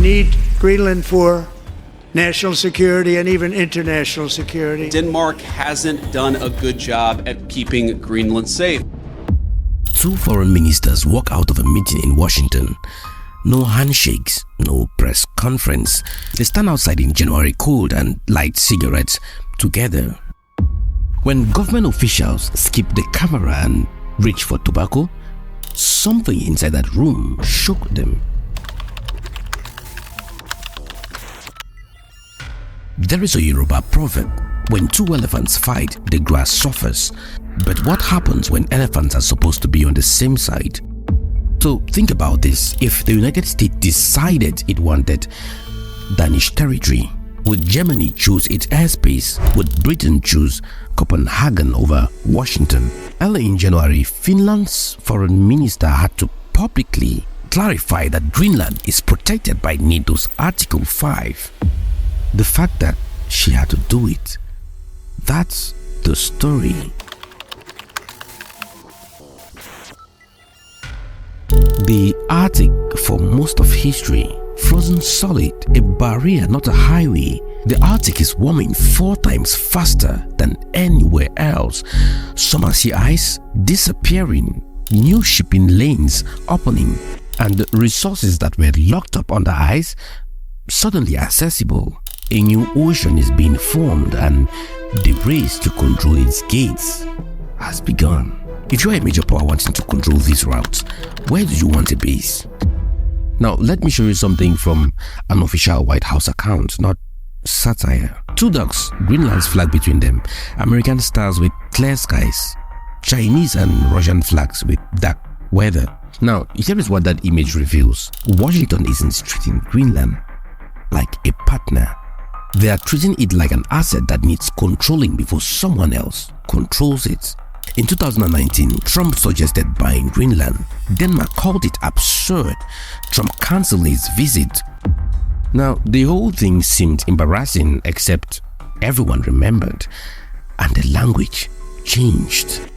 need Greenland for national security and even international security. Denmark hasn't done a good job at keeping Greenland safe. Two foreign ministers walk out of a meeting in Washington. No handshakes, no press conference. They stand outside in January cold and light cigarettes together. When government officials skip the camera and reach for tobacco, something inside that room shook them. There is a Yoruba proverb: when two elephants fight, the grass suffers. But what happens when elephants are supposed to be on the same side? So think about this. If the United States decided it wanted Danish territory, would Germany choose its airspace? Would Britain choose Copenhagen over Washington? Early in January, Finland's foreign minister had to publicly clarify that Greenland is protected by NATO's Article 5. The fact that she had to do it, that's the story. The Arctic, for most of history, frozen solid, a barrier, not a highway. The Arctic is warming 4 times faster than anywhere else. Summer sea ice disappearing, new shipping lanes opening, and the resources that were locked up under ice suddenly accessible. A new ocean is being formed, and the race to control its gates has begun. If you are a major power wanting to control these routes, where do you want a base? Now, let me show you something from an official White House account, not satire. 2 ducks, Greenland's flag between them, American stars with clear skies, Chinese and Russian flags with dark weather. Now, here is what that image reveals. Washington isn't treating Greenland like a partner. They are treating it like an asset that needs controlling before someone else controls it. In 2019, Trump suggested buying Greenland. Denmark called it absurd. Trump cancelled his visit. Now, the whole thing seemed embarrassing, except everyone remembered, and the language changed.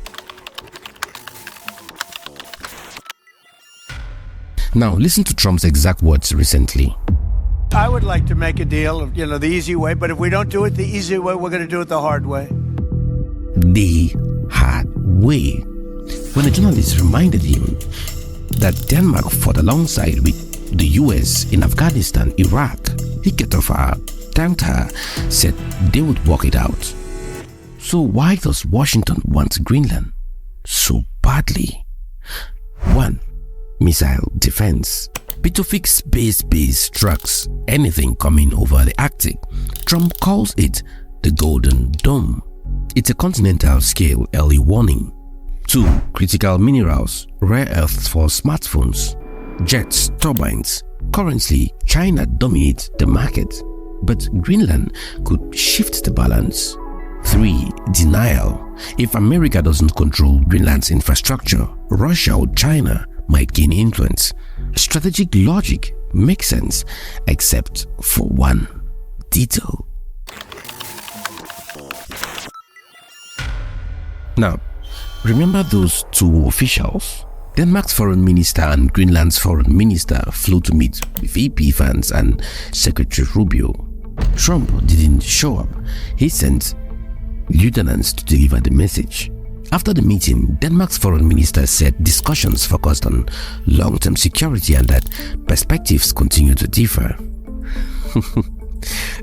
Now, listen to Trump's exact words recently. I would like to make a deal, the easy way, but if we don't do it the easy way, we're going to do it the hard way. The hard way. When a journalist reminded him that Denmark fought alongside with the US in Afghanistan, Iraq, he cut off her, thanked her, said they would work it out. So why does Washington want Greenland so badly? 1. Missile defense. To fix space-based trucks, anything coming over the Arctic. Trump calls it the Golden Dome. It's a continental scale early warning. 2. Critical minerals, rare earths for smartphones, jets, turbines. Currently, China dominates the market, but Greenland could shift the balance. 3. Denial. If America doesn't control Greenland's infrastructure, Russia or China might gain influence. Strategic logic makes sense, except for one detail. Now, remember those 2 officials? Denmark's foreign minister and Greenland's foreign minister flew to meet VP Vance and Secretary Rubio. Trump didn't show up. He sent lieutenants to deliver the message. After the meeting, Denmark's foreign minister said discussions focused on long-term security and that perspectives continue to differ.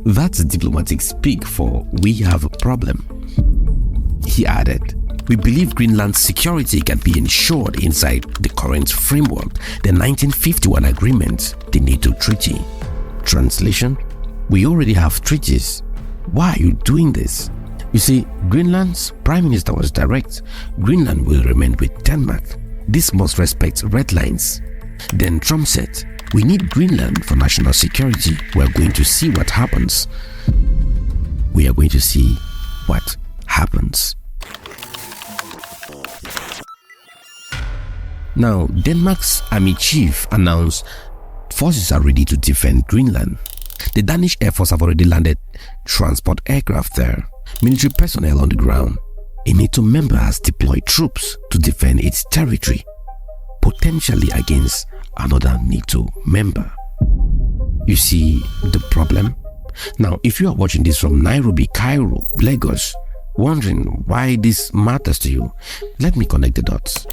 That's diplomatic speak for "we have a problem." He added, "We believe Greenland's security can be ensured inside the current framework, the 1951 agreement, the NATO treaty." Translation: we already have treaties. Why are you doing this? You see, Greenland's prime minister was direct. Greenland will remain with Denmark. This must respect red lines. Then Trump said, we need Greenland for national security. We are going to see what happens. We are going to see what happens. Now, Denmark's army chief announced forces are ready to defend Greenland. The Danish Air Force have already landed transport aircraft there. Military personnel on the ground. A NATO member has deployed troops to defend its territory, potentially against another NATO member. You see the problem? Now, if you are watching this from Nairobi, Cairo, Lagos, wondering why this matters to you, let me connect the dots.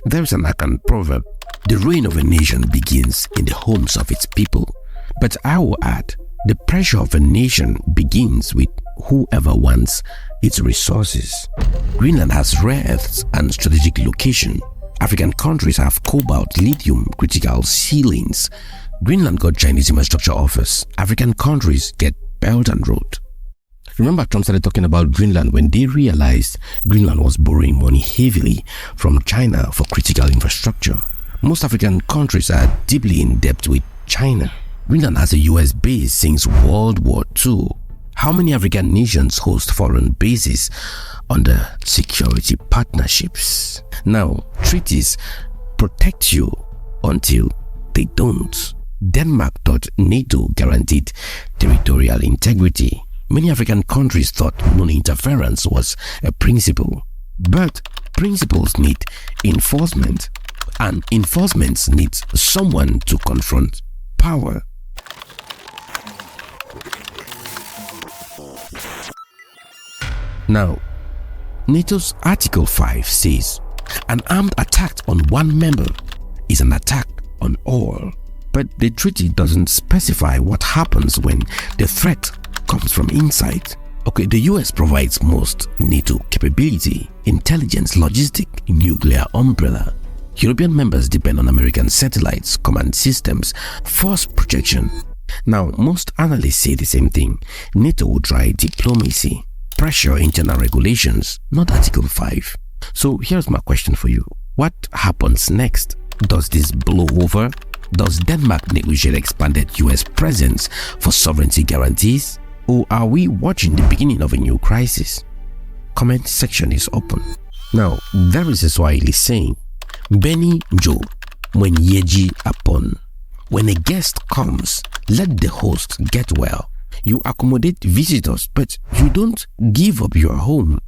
There is an Akan proverb: the reign of a nation begins in the homes of its people. But I will add, the pressure of a nation begins with whoever wants its resources. Greenland has rare earths and strategic location. African countries have cobalt, lithium, critical sealings. Greenland got Chinese infrastructure offers. African countries get Belt and Road. Remember, Trump started talking about Greenland when they realized Greenland was borrowing money heavily from China for critical infrastructure. Most African countries are deeply in debt with China. Greenland has a US base since World War II. How many African nations host foreign bases under security partnerships? Now, treaties protect you until they don't. Denmark thought NATO guaranteed territorial integrity. Many African countries thought non-interference was a principle. But principles need enforcement, and enforcement needs someone to confront power. Now, NATO's Article 5 says, an armed attack on one member is an attack on all. But the treaty doesn't specify what happens when the threat comes from inside. Okay, the US provides most NATO capability, intelligence, logistic, nuclear umbrella. European members depend on American satellites, command systems, force projection. Now, most analysts say the same thing. NATO will try diplomacy, pressure internal regulations, not Article 5. So here's my question for you. What happens next? Does this blow over? Does Denmark negotiate expanded US presence for sovereignty guarantees? Or are we watching the beginning of a new crisis? Comment section is open. Now, there is a Swahili saying, Beni Jo, when yeji upon. When a guest comes, let the host get well. You accommodate visitors, but you don't give up your home.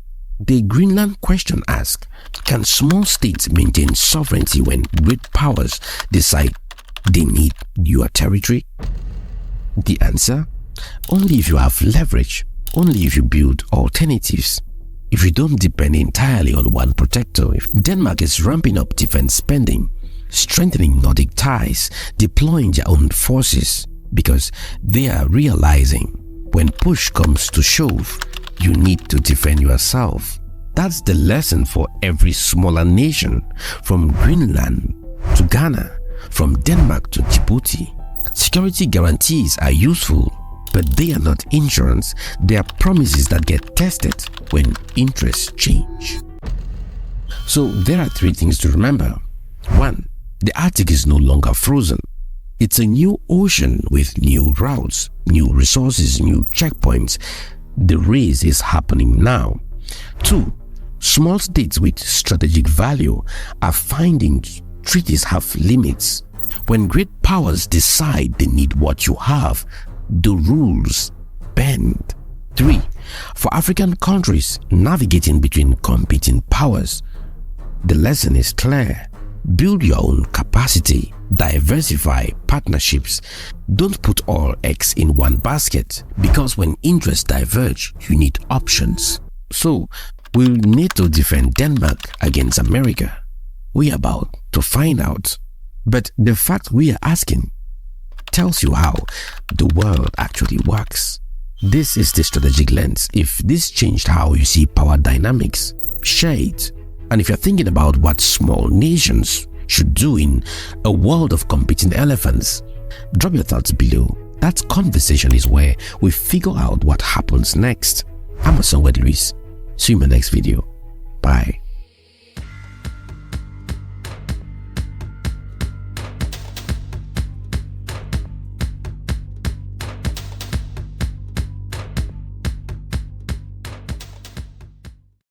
The Greenland question asks, can small states maintain sovereignty when great powers decide they need your territory? The answer? Only if you have leverage, only if you build alternatives. If you don't depend entirely on one protector. If Denmark is ramping up defense spending, strengthening Nordic ties, deploying their own forces, because they are realizing when push comes to shove, you need to defend yourself. That's the lesson for every smaller nation, from Greenland to Ghana, from Denmark to Djibouti. Security guarantees are useful, but they are not insurance. They are promises that get tested when interests change. So there are three things to remember. 1. The Arctic is no longer frozen. It's a new ocean with new routes, new resources, new checkpoints. The race is happening now. 2. Small states with strategic value are finding treaties have limits. When great powers decide they need what you have, the rules bend. 3. For African countries navigating between competing powers, the lesson is clear. Build your own capacity, diversify partnerships. Don't put all eggs in one basket, because when interests diverge, you need options. So, will NATO defend Denmark against America? We are about to find out. But the fact we are asking tells you how the world actually works. This is the strategic lens. If this changed how you see power dynamics, share it. And if you're thinking about what small nations should do in a world of competing elephants, drop your thoughts below. That conversation is where we figure out what happens next. I'm Osonwe Luis. See you in my next video. Bye.